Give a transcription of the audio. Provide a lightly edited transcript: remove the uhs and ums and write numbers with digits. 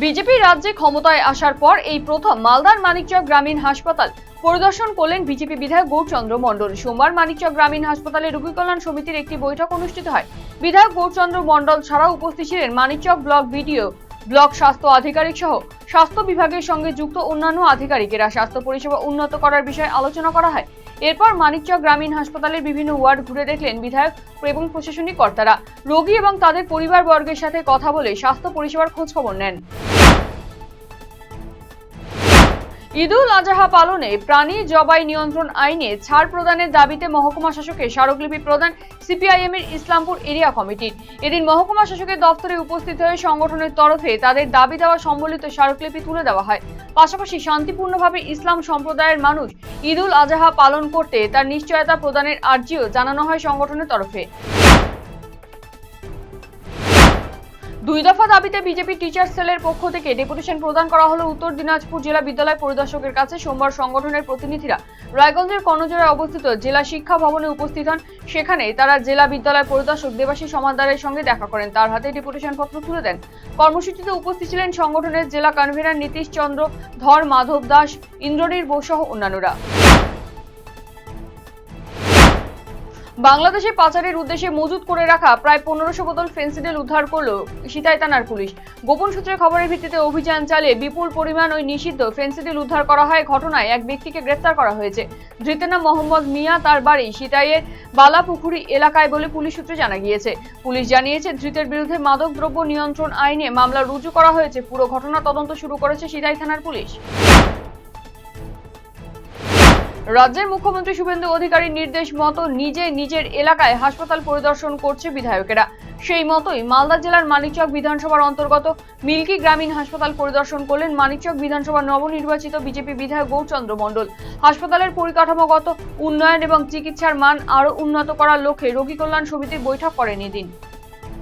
BJP রাজ্যে ক্ষমতায় আসার পর এই প্রথম মালদার মানিকচক গ্রামীণ হাসপাতাল পরিদর্শন করলেন বিজেপি বিধায়ক গৌরচন্দ্র মণ্ডল। সোমবার মানিকচক গ্রামীণ হাসপাতালে রোগী কল্যাণ সমিতির একটি বৈঠক অনুষ্ঠিত হয়। বিধায়ক গৌরচন্দ্র মণ্ডল ছাড়াও উপস্থিত ছিলেন মানিকচক ব্লক বিডিও, ব্লক স্বাস্থ্য আধিকারিক সহ স্বাস্থ্য বিভাগের সঙ্গে যুক্ত অন্যান্য আধিকারিকেরা। স্বাস্থ্য পরিষেবা উন্নত করার বিষয়ে আলোচনা করা হয়। এরপর মানিকচক গ্রামীণ হাসপাতালের বিভিন্ন ওয়ার্ড ঘুরে দেখলেন বিধায়ক এবং প্রশাসনিক কর্তারা। রোগী এবং তাদের পরিবারবর্গের সাথে কথা বলে স্বাস্থ্য পরিষেবার খোঁজখবর নেন। ঈদুল আজহা পালনে প্রাণী জবাই নিয়ন্ত্রণ আইনে ছাড় প্রদানের দাবিতে মহকুমা শাসকের স্মারকলিপি প্রদান সিপিআইএম এর ইসলামপুর এরিয়া কমিটির। এদিন মহকুমা শাসকের দপ্তরে উপস্থিত হয়ে সংগঠনের তরফে তাদের দাবি দেওয়া সম্বলিত স্মারকলিপি তুলে দেওয়া হয়। পাশাপাশি শান্তিপূর্ণভাবে ইসলাম সম্প্রদায়ের মানুষ ঈদুল আজহা পালন করতে তার নিশ্চয়তা প্রদানের আর্জিও জানানো হয় সংগঠনের তরফে। 2 দফা দাবিতে বিজেপি টিচার সেলের পক্ষ থেকে ডেপুটেশন প্রদান করা হলো উত্তর দিনাজপুর জেলা বিদ্যালয় পরিদর্শকের কাছে। সোমবার সংগঠনের প্রতিনিধিরা রায়গঞ্জের কর্ণজোড়ায় অবস্থিত জেলা শিক্ষা ভবনে উপস্থিত হন। সেখানে তারা জেলা বিদ্যালয় পরিদর্শক দেবাশিস সমাদ্দারের সঙ্গে দেখা করেন। তার হাতে ডেপুটেশন পত্র তুলে দেন। কর্মসূচিতে উপস্থিত ছিলেন সংগঠনের জেলা কনভেনর নীতিশ চন্দ্র ধর, মাধব দাস, ইন্দ্রনীল বোস সহ অন্যান্যরা। বাংলাদেশে পাচারের উদ্দেশ্যে মজুত করে রাখা প্রায় 1500 বোতল ফেন্সিডিল উদ্ধার করল সিতাই থানার পুলিশ। গোপন সূত্রে খবরের ভিত্তিতে অভিযান চালিয়ে বিপুল পরিমাণ ওই নিষিদ্ধ ফেন্সিডিল উদ্ধার করা হয়। ঘটনায় এক ব্যক্তিকে গ্রেফতার করা হয়েছে। ধৃতের নাম মোহাম্মদ মিয়া, তার বাড়ি সিতাইয়ের বালাপুকুরি এলাকায় বলে পুলিশ সূত্রে জানা গিয়েছে। পুলিশ জানিয়েছে ধৃতের বিরুদ্ধে মাদক দ্রব্য নিয়ন্ত্রণ আইনে মামলা রুজু করা হয়েছে। পুরো ঘটনা তদন্ত শুরু করেছে সিতাই থানার পুলিশ। রাজ্যের মুখ্যমন্ত্রী শুভেন্দু অধিকারীর নির্দেশ মতো নিজের এলাকায় হাসপাতাল পরিদর্শন করছে বিধায়কেরা। সেই মতোই মালদা জেলার মানিকচক বিধানসভার অন্তর্গত মিল্কি গ্রামীণ হাসপাতাল পরিদর্শন করলেন মানিকচক বিধানসভার নবনির্বাচিত বিজেপি বিধায়ক গৌরচন্দ্র মণ্ডল। হাসপাতালের পরিকাঠামোগত উন্নয়ন এবং চিকিৎসার মান আরও উন্নত করার লক্ষ্যে রোগী কল্যাণ সমিতির বৈঠক করেন এদিন।